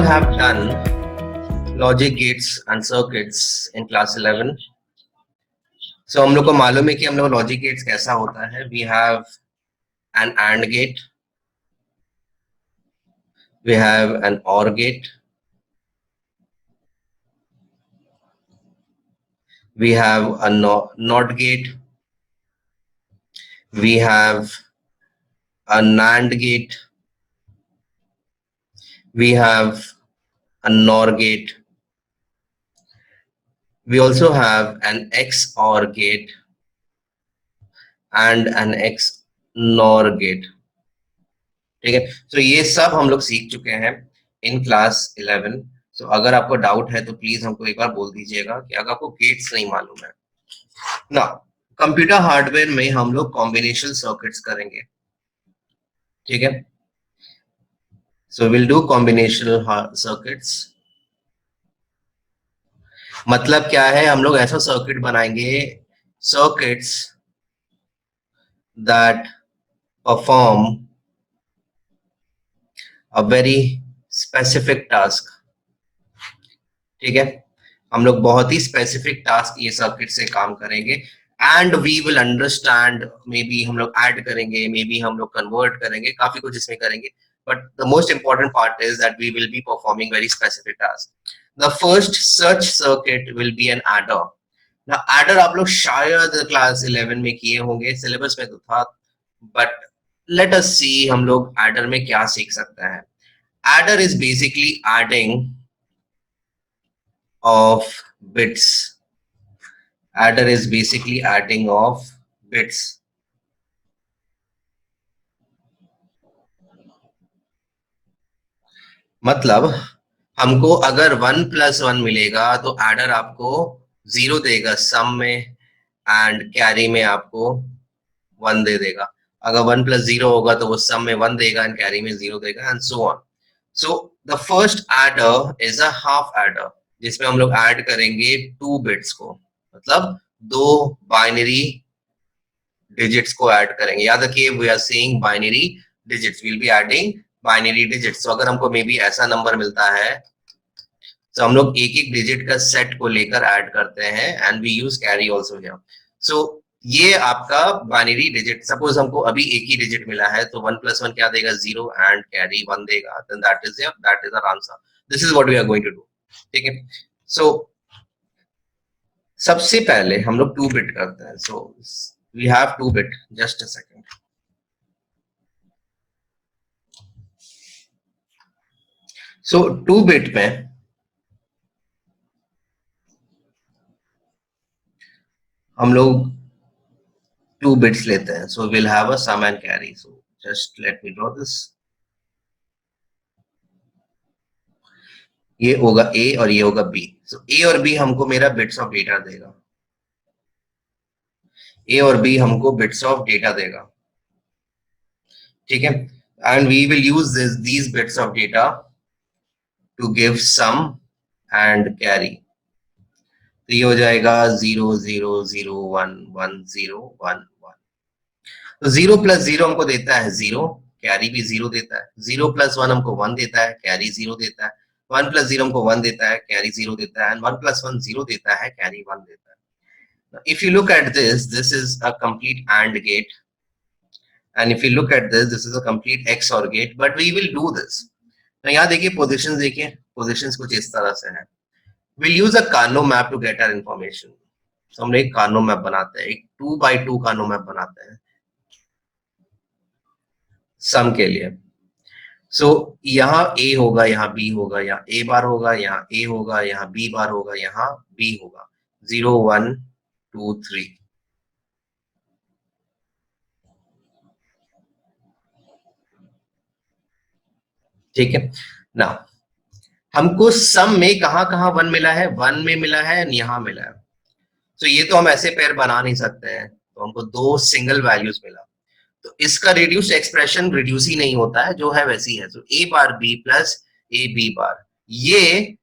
all have done logic gates and circuits in class 11. So हम लोग को मालूम है कि हम लोग logic gates कैसा होता है. We have an AND gate, we have an OR gate, we have a NOT gate, we have a NAND gate, we have a NOR gate, we also have an XOR gate and an XNOR gate. ठीक है. So ये सब हम लोग सीख चुके हैं in class 11. So अगर आपको डाउट है तो प्लीज हमको एक बार बोल दीजिएगा कि अगर आपको गेट्स नहीं मालूम है. ना कंप्यूटर हार्डवेयर में हम लोग कॉम्बिनेशन सर्किट्स करेंगे. ठीक है. So we'll do combinational circuits. मतलब क्या है, हम लोग ऐसा सर्किट बनाएंगे, circuits that perform a very specific task. ठीक है. हम लोग बहुत ही स्पेसिफिक टास्क ये सर्किट से काम करेंगे and we will understand. Maybe हम लोग ऐड करेंगे, मे बी हम लोग कन्वर्ट करेंगे, काफी कुछ इसमें करेंगे. But the most important part is that we will be performing very specific task. The first such circuit will be an adder. ना एडर आप लोग शायद क्लास 11 में किए होंगे, सिलेबस में तो था, बट लेट अस सी हम लोग एडर में क्या सीख सकते हैं. Adder is basically adding of bits. Adder is basically adding of bits. मतलब हमको अगर 1 + 1 मिलेगा तो एडर आपको 0 देगा सम में एंड कैरी में आपको 1 दे देगा. अगर 1 + 0 होगा तो वो सम में 1 देगा एंड कैरी में 0 देगा and so on. So the first adder is a half adder जिसमें हम लोग ऐड करेंगे 2 बिट्स को, मतलब 2 बाइनरी डिजिट्स को ऐड करेंगे. याद रखिए we are saying binary digits, we will be adding binary digits. तो अगर हमको मे बी ऐसा नंबर मिलता है तो हम लोग एक एक डिजिट का सेट को लेकर ऐड करते हैं and we use carry also here. So ये आपका बाइनरी डिजिट. सपोज हमको अभी एक ही डिजिट मिला है तो 1 + 1 क्या देगा, 0 एंड कैरी 1 देगा. Then that is our answer. This is what we are going to do. ठीक है. सो सबसे पहले हम लोग 2 बिट करते हैं. So we have 2 bit. Just a second. So 2 bit में हम लोग 2 बिट्स लेते हैं. So will have a sum and carry. So just let me draw this. ये होगा A और ये होगा B. सो A और B हमको मेरा बिट्स ऑफ डेटा देगा. A और B हमको बिट्स ऑफ डेटा देगा. ठीक है. And we will use these bits of data to give sum and carry. तो ये हो जाएगा 0 0 0 1 1 0 1 1. तो 0 + 0 हमको देता है 0, कैरी भी 0 देता है. 0 + 1 हमको 1 देता है, कैरी 0 देता है. 1 + 0 हमको 1 देता है, कैरी 0 देता है. एंड 1 + 1 0 देता है, कैरी 1 देता है. Now, if you look at this is a complete AND gate. And if you look at this is a complete XOR gate. But we will do this. Now यहाँ देखिए positions देखिए, positions कुछ इस तरह से है. We'll use a Carnot map to get our information. So हम एक Carnot map बनाते हैं, एक 2x2 Carnot map बनाते हैं सम के लिए. सो यहाँ A होगा, यहाँ B होगा, यहाँ A बार होगा, यहाँ A होगा, यहाँ B बार होगा, यहाँ B होगा. 0 1 2 3. ठीक है ना. हमको सम में कहां कहां 1 मिला है, 1 में मिला है, यहाँ मिला है. तो ये तो हम ऐसे पेयर बना नहीं सकते हैं, तो हमको 2 सिंगल वैल्यूज मिला. तो इसका रिड्यूस एक्सप्रेशन रिड्यूस ही नहीं होता है, जो है वैसी है. तो A bar B + A B बार, ये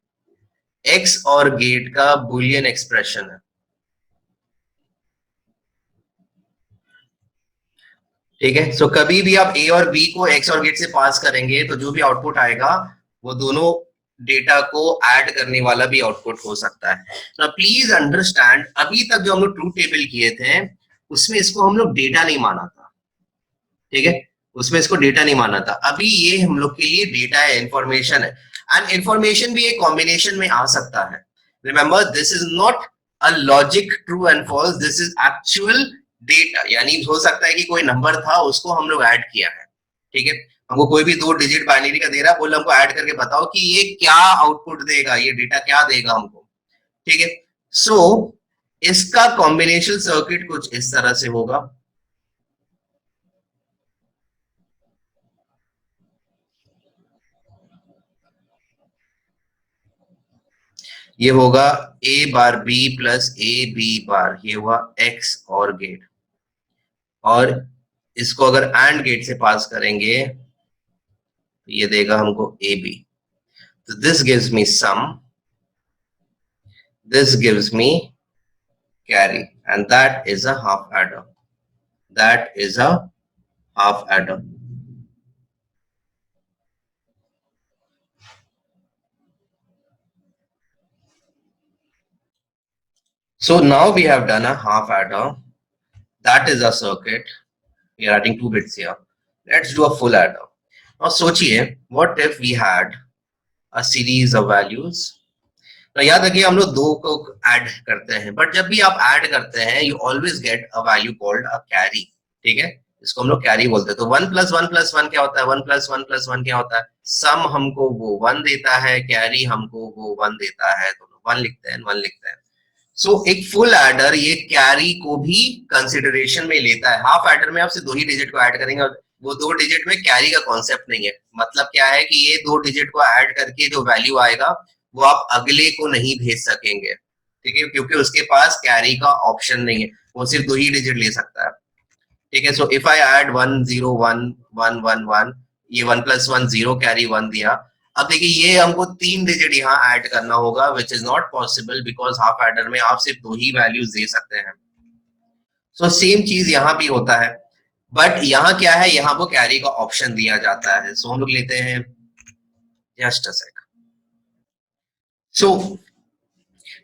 X और गेट का बुलियन एक्सप्रेशन है. ठीक है. सो कभी भी आप A और B को X और गेट से पास करेंगे तो जो भी आउटपुट आएगा वो दोनों डेटा को ऐड करने वाला भी आउटपुट हो सकता है। ना प्लीज अंडरस्टैंड, अभी तक जो हम लोग ट्रूथ टेबल किए थे उसमें इसको हम लोग डेटा नहीं माना था, ठीक है, उसमें इसको डेटा नहीं माना था। अभी ये हम लोग के लिए डेटा है, इंफॉर्मेशन है, एंड इंफॉर्मेशन भी एक कॉम्बिनेशन में आ सकता है। Remember this is not a logic true and false, this is actual data, यानी हो सकता है कि कोई नंबर था उसको हम लोग ऐड किया है, ठीक है, हमको कोई भी 2 डिजिट बाइनरी का दे रहा है, बोल हमको ऐड करके बताओ कि ये क्या आउटपुट देगा, ये डेटा क्या देगा हमको, ठीक है। सो इसका कॉम्बिनेशन सर्किट कुछ इस तरह से होगा। ये होगा a bar b plus A B bar, ये हुआ x और गेट, और इसको अगर एंड गेट से पास करेंगे तो ये देगा हमको ए बी। तो this gives me sum, this gives me carry, and that is a half adder, that is a half adder. So now we have done a half adder. That is a circuit. We are adding 2 bits here. Let's do a full adder. Now सोचिए, what if we had a series of values? तो याद रखिए हम लोग दो को add करते हैं, बट जब भी आप ऐड करते हैं you always get a value called a carry, ठीक है, इसको हम लोग कैरी बोलते हैं। तो 1 + 1 + 1 क्या होता है, 1 + 1 + 1 क्या होता है, सम हमको वो 1 देता है, कैरी हमको वो 1 देता है, तो 1 लिखते हैं, 1 लिखते हैं। सो एक फुल एडर ये कैरी को भी कंसिडरेशन में लेता है। हाफ एडर में आप सिर्फ 2 ही डिजिट को ऐड करेंगे, और वो 2 डिजिट में कैरी का कॉन्सेप्ट नहीं है। मतलब क्या है कि ये 2 डिजिट को ऐड करके जो वैल्यू आएगा वो आप अगले को नहीं भेज सकेंगे, ठीक है, क्योंकि उसके पास कैरी का ऑप्शन नहीं है, वो सिर्फ 2 ही डिजिट ले सकता है, ठीक है। सो इफ आई ऐड 1 0 1 1 1 1, ये 1 + 1 0 कैरी 1 दिया। अब देखिए ये हमको 3 डिजिट यहाँ ऐड करना होगा, which is not possible because half adder में आप सिर्फ 2 ही वैल्यूज दे सकते हैं। सो सेम चीज यहाँ भी होता है, बट यहाँ क्या है, यहाँ को कैरी का ऑप्शन दिया जाता है। सो हम लोग लेते हैं, just a sec. So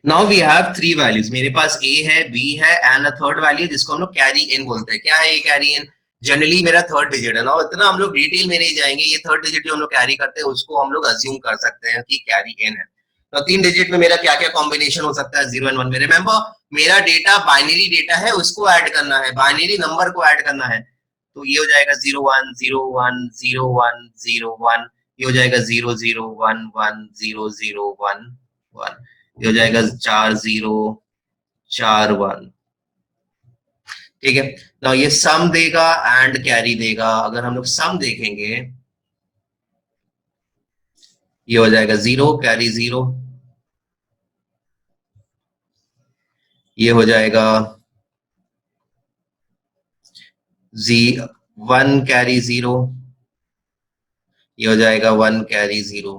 now we have 3 values, मेरे पास a है, b है एंड अ थर्ड वैल्यू जिसको हम लोग कैरी इन बोलते हैं। क्या है ये कैरी इन, जनरली मेरा थर्ड डिजिट है ना, इतना हम लोग डिटेल में नहीं जाएंगे, ये थर्ड डिजिट जो हम लोग कैरी करते हैं उसको हम लोग अज्यूम कर सकते हैं कि कैरी इन है। तो 3 डिजिट में मेरा क्या क्या कॉम्बिनेशन हो सकता है, 0 एंड 1 में। रिमेंबर मेरा डेटा बाइनरी डेटा है, उसको ऐड करना है, बाइनरी नंबर को ऐड करना है। तो ये हो जाएगा 0 1 0 1 0 1 0 1, ये हो जाएगा 0 0 1 1 0 0 1 1, ये हो जाएगा 4 0 4 1, ठीक है ना। ये सम देगा एंड कैरी देगा। अगर हम लोग सम देखेंगे ये हो जाएगा 0 कैरी 0, ये हो जाएगा 1 कैरी 0, ये हो जाएगा 1 कैरी 0,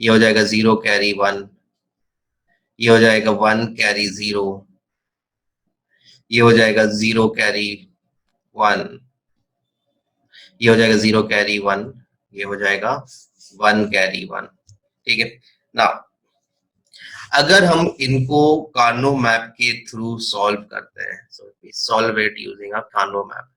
ये हो जाएगा 0 कैरी 1, ये हो जाएगा 1 कैरी 0, ये हो जाएगा 0 कैरी 1, ये हो जाएगा 0 कैरी 1, ये हो जाएगा 1 कैरी 1, ठीक है ना। अगर हम इनको कार्नो मैप के थ्रू सॉल्व करते हैं, so solve it using a Karnaugh map.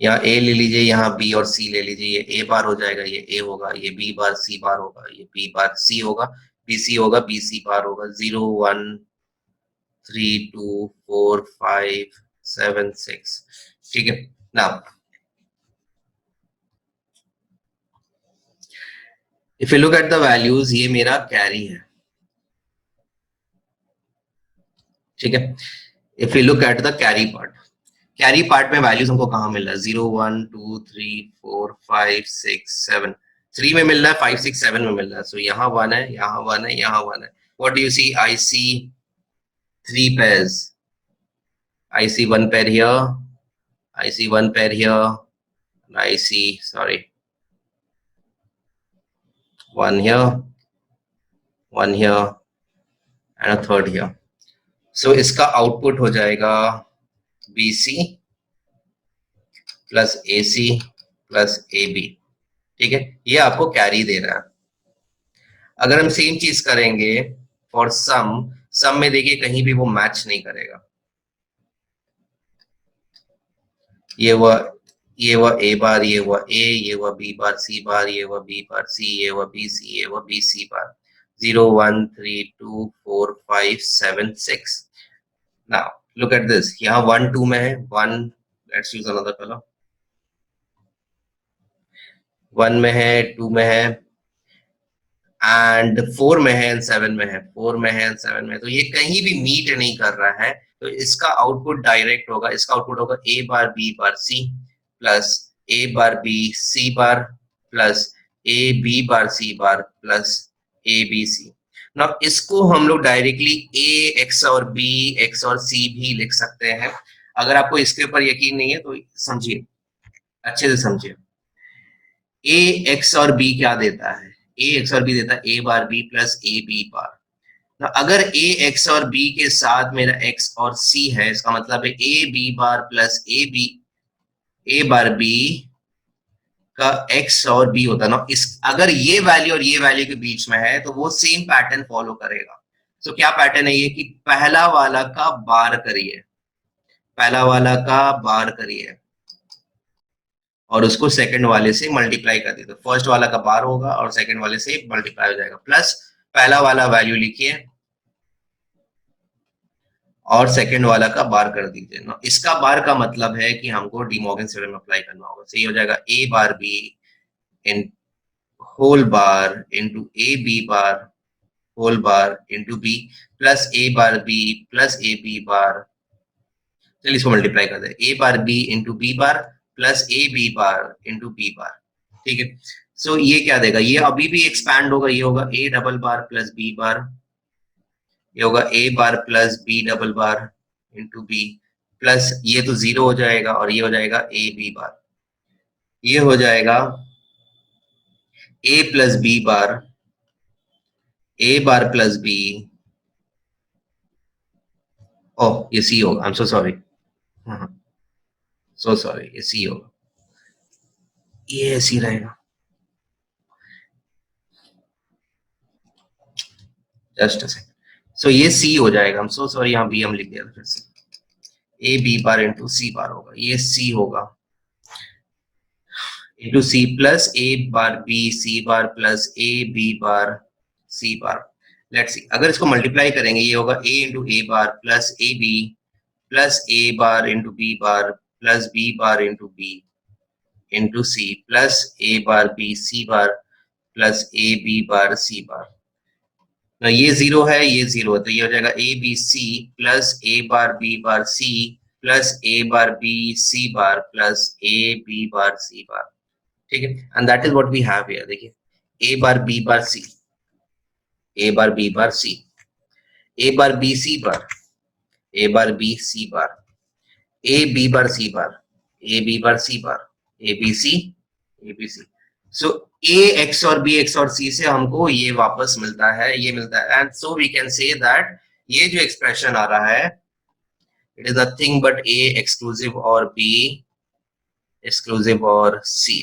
यहाँ ए ले लीजिए, यहाँ बी और सी ले लीजिए, ये ए बार हो जाएगा, ये ए होगा, ये बी बार सी बार होगा, ये बी बार सी होगा, बी सी होगा, बी सी बार होगा। 0 1 3 2 4 5 7 6, ठीक है ना। If you look at the values, ये मेरा कैरी है, ठीक है। If you look at the carry part, carry part में वैल्यूज हमको कहाँ मिल रहा है, 0 1 2 3 4 5 6 7, 3 में मिल रहा है, 5 6 7 में मिल रहा है। सो यहाँ 1 है, यहाँ 1 है, यहाँ 1 है। What do you see, I see 3 pairs, I see 1 pair here, I see 1 pair here, I see, sorry, 1 here, 1 here and a third here. So इसका आउटपुट हो जाएगा BC plus AC plus AB, ठीक है, ये आपको carry दे रहा है। अगर हम सेम चीज करेंगे फॉर सम, सम में देखिए कहीं भी वो मैच नहीं करेगा। ये हुआ ये हुआ A बार, ये हुआ A, ये हुआ B बार C बार, ये हुआ B बार C, ये हुआ B C, ये हुआ B C bar. 0 1 3 2 4 5 7 6। Now look at this, यहाँ 1 2 में है 1, लेट्स यूज अनदर कलर, 1 में है 2 में है एंड 4 में है एंड 7 में है, 4 में है एंड 7 में है, तो ये कहीं भी मीट नहीं कर रहा है। तो इसका आउटपुट डायरेक्ट होगा, इसका आउटपुट होगा A bar B bar C plus A bar B C bar plus A B bar C bar plus A B C। ना इसको हम लोग डायरेक्टली A X और B X और C भी लिख सकते हैं। अगर आपको इसके ऊपर यकीन नहीं है तो समझिए, अच्छे से समझिए। A X और B क्या देता है? A X और B देता है A bar B plus A B बार। तो अगर A X और B के साथ मेरा X और C है, इसका मतलब है A B bar plus A bar B का X और B होता है ना। इस अगर ये वैल्यू और ये वैल्यू के बीच में है तो वो सेम पैटर्न फॉलो करेगा। तो क्या पैटर्न है ये कि पहला वाला का बार करिए, पहला वाला का बार करिए और उसको सेकंड वाले से मल्टीप्लाई कर दीजिए, तो फर्स्ट वाला का बार होगा और सेकंड वाले से मल्टीप्लाई हो जाएगा, प्लस पहला वाला वैल्यू लिखिए और सेकंड वाला का बार कर दीजिए ना। इसका बार का मतलब है कि हमको डी मॉर्गन थ्योरम अप्लाई करना होगा। सही हो जाएगा A bar B in whole bar into A B bar whole bar into B plus A bar B plus A B bar, चलिए इसको मल्टीप्लाई कर दे, A bar B into B bar plus A B bar into B bar, ठीक है। सो ये क्या देगा, ये अभी भी एक्सपैंड होगा, ये होगा A double bar plus B बार, ये होगा A bar plus B double bar into B plus ये तो 0 हो जाएगा और ये हो जाएगा A B बार, ये हो जाएगा A plus B bar, A bar plus B, ओह ये C होगा, I am so sorry, so sorry, ये C होगा, ये C रहेगा, जस्ट अ सेकंड। सो ये C हो जाएगा, हम सो सॉरी, यहाँ B हम लिख दिया था फिर से, A B bar into C बार होगा, ये C होगा into C plus A bar B C bar plus A B bar C bar. Let's see, अगर इसको मल्टीप्लाई करेंगे ये होगा A into A bar plus A B plus A bar into B bar plus B bar into B into C plus A bar B C bar plus A B bar C बार। तो ये 0 है, ये 0 है, तो ये हो जाएगा A B C plus A bar B bar C plus A bar B C bar plus A B bar C bar, ठीक है। And that is what we have here, देखिए A bar B bar C, A bar B bar C, A bar B C bar, A bar B C bar, A B bar C bar, A B bar C bar, A B C, A B C। So A X और B X और C से हमको ये वापस मिलता है, ये मिलता है, and so we can say that ये जो एक्सप्रेशन आ रहा है it is nothing but A exclusive or B exclusive or C।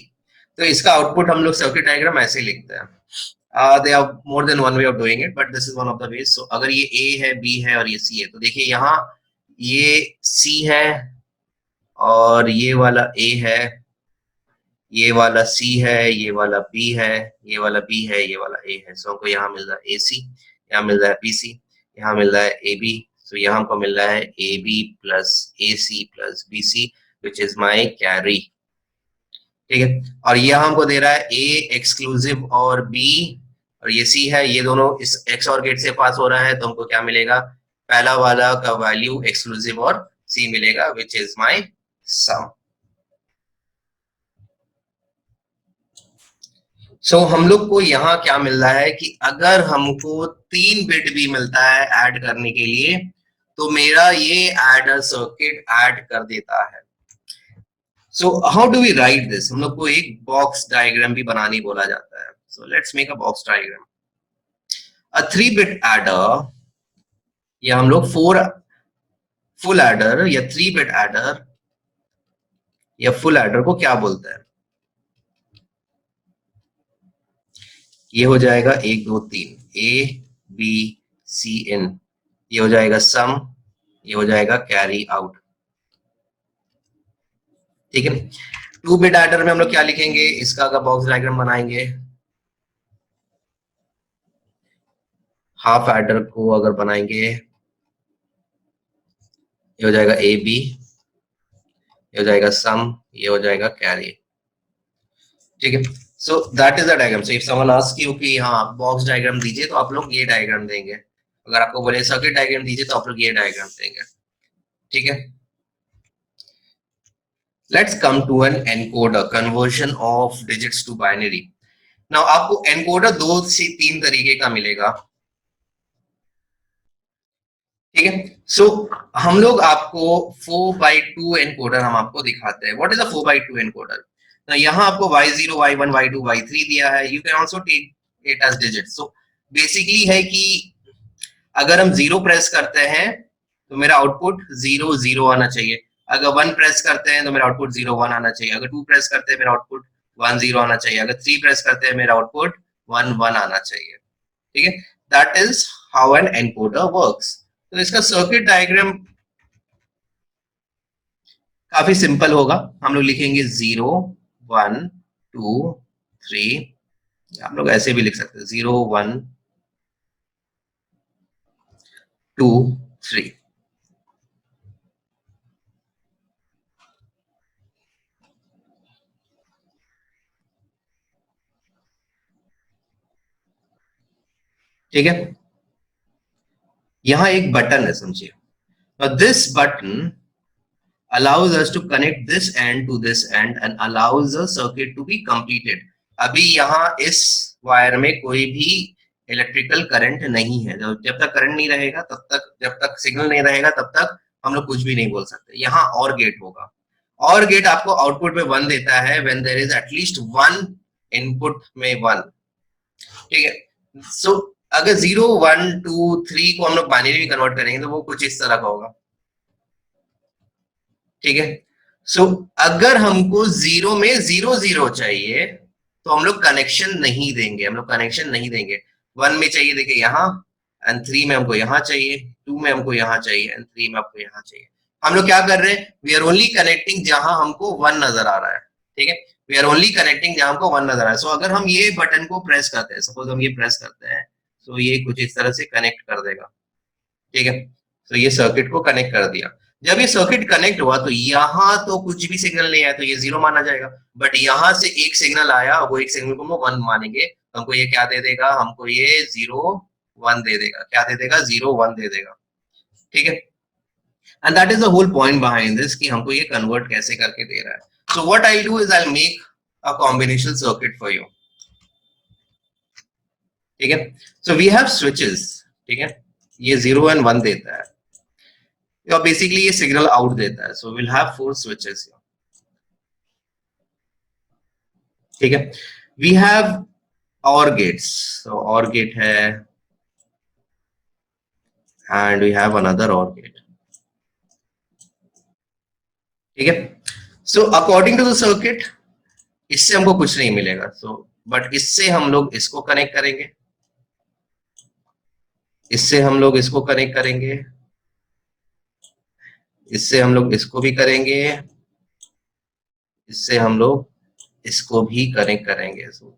तो इसका आउटपुट हम लोग सर्किट डायग्राम ऐसे लिखते हैं। They have more than one way of doing it, but this is one of the ways. So अगर ये A है, B है और ये C है, तो देखिए यहाँ ये C है और ये वाला A है, ये वाला C है, ये वाला B है, ये वाला B है, ये वाला A है। सो हमको यहाँ मिल रहा है AC, यहाँ मिल रहा है BC, यहाँ मिल रहा है AB। सो यहाँ हमको मिल रहा है AB plus AC plus BC which is my carry, ठीक है। और ये हमको दे रहा है A एक्सक्लूसिव और B और ये C है, ये दोनों इस X और गेट से पास हो रहा है, तो हमको क्या मिलेगा, पहला वाला का वैल्यू एक्सक्लूसिव और C मिलेगा विच इज माई सम। सो हम लोग को यहाँ क्या मिल रहा है कि अगर हमको 3 बिट भी मिलता है ऐड करने के लिए तो मेरा ये एडर सर्किट ऐड कर देता है। So how do we write this, हम लोग को एक बॉक्स डायग्राम भी बनानी बोला जाता है। So let's make a box diagram. A 3 bit adder, या हम लोग 4 फुल एडर या 3 बिट एडर या फुल एडर को क्या बोलते हैं? ये हो जाएगा 1 2 3 ABCN, ये हो जाएगा सम, ये हो जाएगा कैरी आउट। ठीक है, 2 बिट एडर में हम लोग क्या लिखेंगे, इसका अगर बॉक्स डायग्राम बनाएंगे, हाफ एडर को अगर बनाएंगे, ये हो जाएगा AB, ये हो जाएगा सम, ये हो जाएगा कैरी। ठीक है, so that is the diagram. So if someone ask you कि हाँ बॉक्स डायग्राम दीजिए, तो आप लोग ये डायग्राम देंगे। अगर आपको बोले सर्किट डायग्राम दीजिए, तो आप लोग ये डायग्राम देंगे। ठीक है, let's come to an encoder, conversion of digits to binary. Now आपको एनकोडर 2 से 3 तरीके का मिलेगा। ठीक है, सो हम लोग आपको 4x2 एनकोडर हम आपको दिखाते हैं। What is a 4x2 encoder? तो यहाँ आपको y0 y1 y2 y3 दिया है, you can also take it as digit. So basically है कि अगर हम 0 प्रेस करते हैं तो मेरा आउटपुट 0 0 आना चाहिए, अगर 1 प्रेस करते हैं तो मेरा आउटपुट 0 1 आना चाहिए, अगर 2 प्रेस करते हैं मेरा आउटपुट 1 0 आना चाहिए, अगर 3 प्रेस करते हैं मेरा आउटपुट 1 1 आना चाहिए। ठीक है, that is how an encoder works. तो इसका सर्किट डायग्राम काफी सिंपल होगा। हम लोग लिखेंगे 0 1 2 3, आप लोग ऐसे भी लिख सकते हैं 0 1 2 3। ठीक है, यहां एक बटन है, समझिए। This button allows us to connect this end to this end and allows the circuit to be completed। अभी यहाँ इस वायर में कोई भी इलेक्ट्रिकल करंट नहीं है। जब तक करंट नहीं रहेगा तब तक, जब तक सिग्नल नहीं रहेगा तब तक हम लोग कुछ भी नहीं बोल सकते। यहाँ और गेट होगा, और गेट आपको आउटपुट में 1 देता है when there is at least 1 input में 1। ठीक है, सो अगर 0 1 2 3 को हम लोग बाइनरी में कन्वर्ट करेंगे तो वो कुछ इस तरह का होगा। ठीक है, सो अगर हमको 0 में 0 0 चाहिए तो हम लोग कनेक्शन नहीं देंगे, हम लोग कनेक्शन नहीं देंगे। 1 में चाहिए देखिए यहाँ, एंड 3 में हमको यहाँ चाहिए, 2 में हमको यहाँ चाहिए, एंड 3 में आपको यहाँ चाहिए। हम लोग क्या कर रहे हैं, वी आर ओनली कनेक्टिंग जहां हमको 1 नजर आ रहा है। ठीक है, वी आर ओनली कनेक्टिंग जहां हमको 1 नजर आ रहा है। सो अगर हम ये बटन को प्रेस करते हैं, सपोज हम ये प्रेस करते हैं, तो ये कुछ इस तरह से कनेक्ट कर देगा। ठीक है, तो ये सर्किट को कनेक्ट कर दिया। जब ये सर्किट कनेक्ट हुआ तो यहाँ तो कुछ भी सिग्नल नहीं आया, तो ये 0 माना जाएगा। बट यहाँ से एक सिग्नल आया, वो एक सिग्नल को हम 1 मानेंगे, तो हमको ये क्या दे देगा, हमको ये 0 1 दे देगा। क्या दे देगा, 0 1 दे देगा। ठीक है, and that is the whole point behind this, कि हमको ये कन्वर्ट कैसे करके दे रहा है। So what I do is I make a combination circuit for you. ठीक है, सो वी हैव स्विचेस। ठीक है, ये 0 एंड 1 देता है, या बेसिकली ये सिग्नल आउट देता है। सो विल हैव 4 स्विचेस। ठीक है, वी हैव और गेट्स, तो और गेट है, and we have another or gate. ठीक है, so according to the circuit इससे हमको कुछ नहीं मिलेगा। सो बट इससे हम लोग इसको कनेक्ट करेंगे, इससे हम लोग इसको कनेक्ट करेंगे, इससे हम लोग इसको भी करेंगे, इससे हम लोग इसको भी कनेक्ट करेंगे। सो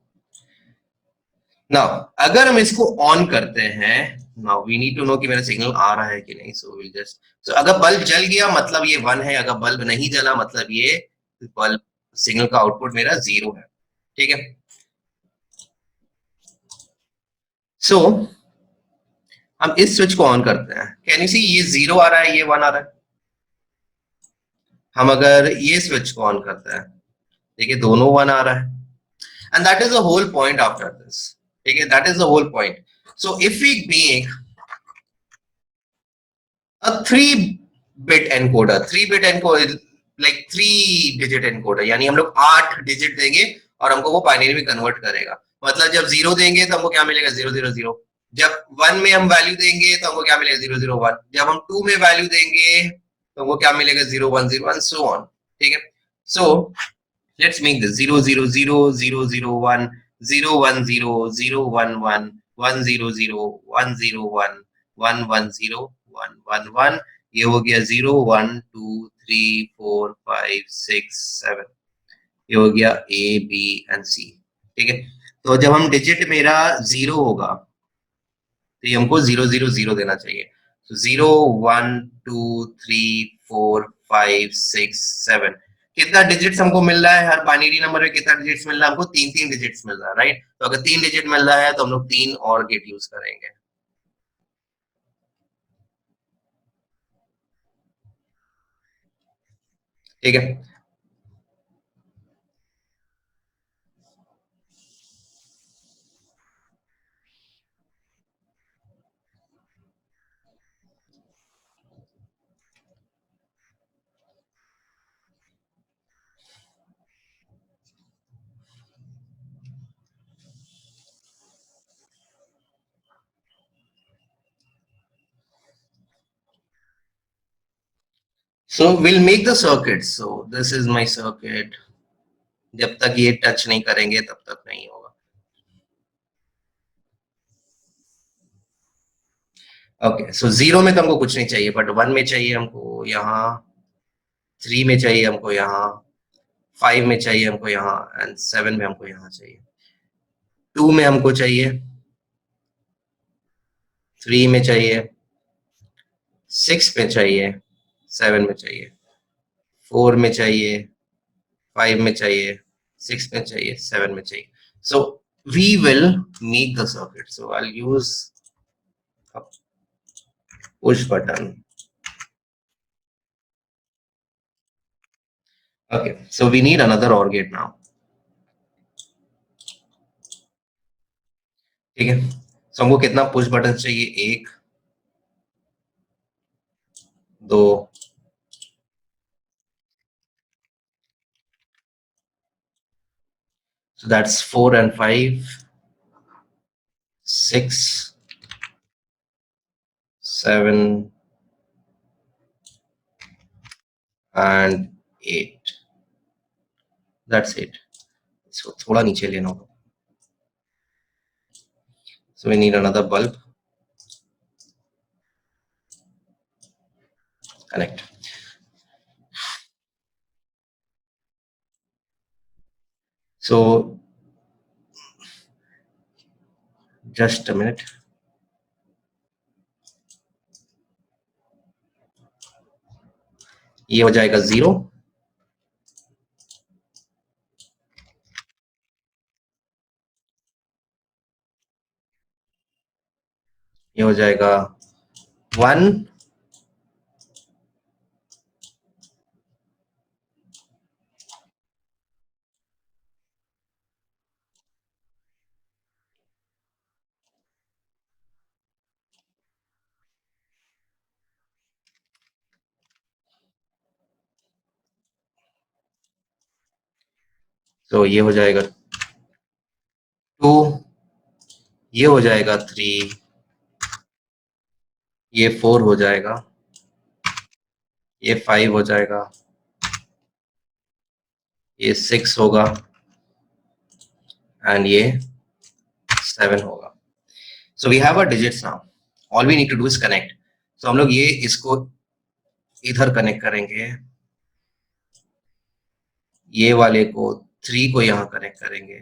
नाउ अगर हम इसको ऑन करते हैं, now we need to know कि मेरा सिग्नल आ रहा है कि नहीं। सो विल जस्ट, सो अगर बल्ब जल गया मतलब ये 1 है, अगर बल्ब नहीं जला मतलब ये बल्ब सिग्नल का आउटपुट मेरा 0 है। ठीक है, सो हम इस स्विच को ऑन करते हैं, कैन यू सी ये 0 आ रहा है, ये 1 आ रहा है। हम अगर ये स्विच को ऑन करते हैं, देखिए दोनों 1 आ रहा है, and that is the whole point after this. ठीक है, that is the whole point. So if we make a 3 bit encoder, 3 bit encoder like 3 digit encoder, यानी हम लोग 8 डिजिट देंगे और हमको वो बाइनरी में कन्वर्ट करेगा। मतलब जब 0 देंगे तो हमको क्या मिलेगा, 0 0 0। जब 1 में हम वैल्यू देंगे तो हमको क्या मिलेगा, 0 0 1। जब हम 2 में वैल्यू देंगे तो हमको क्या मिलेगा, 0 1 0 1 सो ऑन। ठीक है, So let's make this 0 0 0 0 0 1 0 1 0 0 1 1 1 0 0 1 0 1 1 1 0 1 1 1. ये हो गया 0 1 2 3 4 5 6 7. ये हो गया A B and C. ठीक है, तो जब हम डिजिट मेरा 0 होगा तो ये हमको 0 0 0 देना चाहिए. तो 0 1 2 3 4 5 6 7. कितना डिजिट्स हमको मिल रहा है हर बाइनरी नंबर में? कितना डिजिट्स मिल रहा है हमको? तीन तीन डिजिट्स मिल रहा है, राइट? तो अगर तीन डिजिट मिल रहा है तो हम लोग तीन और गेट यूज करेंगे. ठीक है, so we'll make the circuit. So this is my circuit. जब तक ये टच नहीं करेंगे तब तक नहीं होगा. ओके, सो जीरो में तो हमको कुछ नहीं चाहिए, बट वन में चाहिए हमको यहाँ, थ्री में चाहिए हमको यहाँ, फाइव में चाहिए हमको यहाँ, एंड सेवन में हमको यहाँ चाहिए. टू में हमको चाहिए, थ्री में चाहिए, सिक्स में चाहिए, सेवन में चाहिए, फोर में चाहिए, फाइव में चाहिए, सिक्स में चाहिए, सेवन में चाहिए. So we will make the circuit. So I use push button. Okay, so we need another OR gate now. ठीक है, so हमको कितना पुश बटन चाहिए? एक, दो, so that's 4 and 5, 6, 7 and 8. That's it. So थोड़ा नीचे लेना होगा. So we need another bulb. Connect. So just a minute. ये हो जाएगा 0. ये हो जाएगा 1. तो ये हो जाएगा 2. ये हो जाएगा 3. ये 4 हो जाएगा. ये 5 हो जाएगा. ये 6 होगा एंड ये 7 होगा. So we have a digits now. All we need to do is connect. So हम लोग ये इसको इधर कनेक्ट करेंगे, ये वाले को 3 को यहाँ कनेक्ट करेंगे.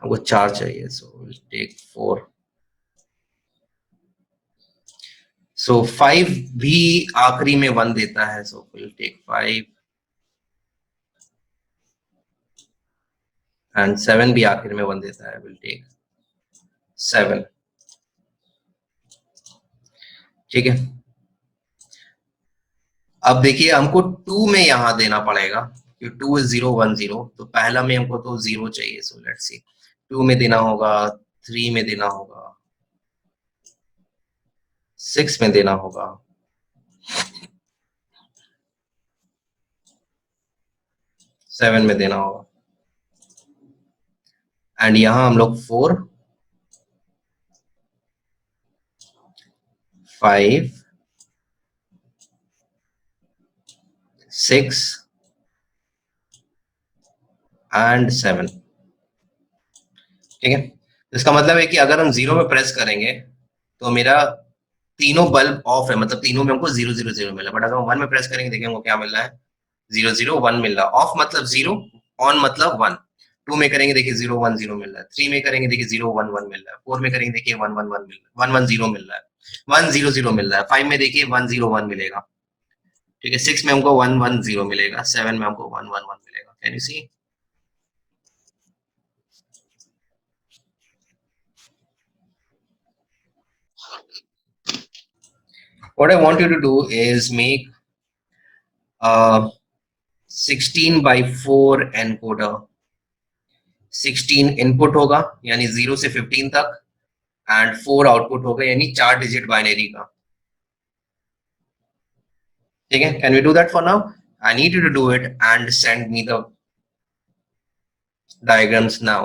हमको 4 चाहिए, सो विल टेक 4. सो 5 भी आखिरी में 1 देता है, सो विल टेक 5. एंड 7 भी आखिर में 1 देता है, विल टेक 7. ठीक है, अब देखिए हमको 2 में यहाँ देना पड़ेगा, क्योंकि 2 इज 0 1 0. तो पहला में हमको तो 0 चाहिए. सो लेट्स सी, 2 में देना होगा, 3 में देना होगा, 6 में देना होगा, 7 में देना होगा. एंड यहाँ हम लोग 4, 5 6 and 7। ठीक है, इसका मतलब है कि अगर हम 0 में प्रेस करेंगे तो मेरा तीनों बल्ब ऑफ है, मतलब तीनों में हमको 0 0 0 मिला। बट अगर हम 1 में प्रेस करेंगे, देखिए हमको क्या मिल रहा है, 0 0 1 मिल रहा है। ऑफ मतलब 0, ऑन मतलब 1। 2 में करेंगे देखिए 0 1 0 मिल रहा है। 3 में करेंगे देखिए 0 1 1 मिल रहा है। 4 में करेंगे देखिए 1 1 1 मिल रहा है, 1 1 0 मिल रहा है, 1 0 0 मिल रहा है। 5 में देखिए 1 0 1 मिलेगा। ठीक है, 6 में हमको 1 1 0 मिलेगा, 7 में हमको 1 1 1 मिलेगा। Can you see? What I want you to do is make a 16 by 4 encoder। 16 input होगा यानी 0 से 15 तक, एंड 4 आउटपुट होगा यानी 4 डिजिट बाइनरी का। ठीक है, can we do that for now? I need you to do it and send me the diagrams now।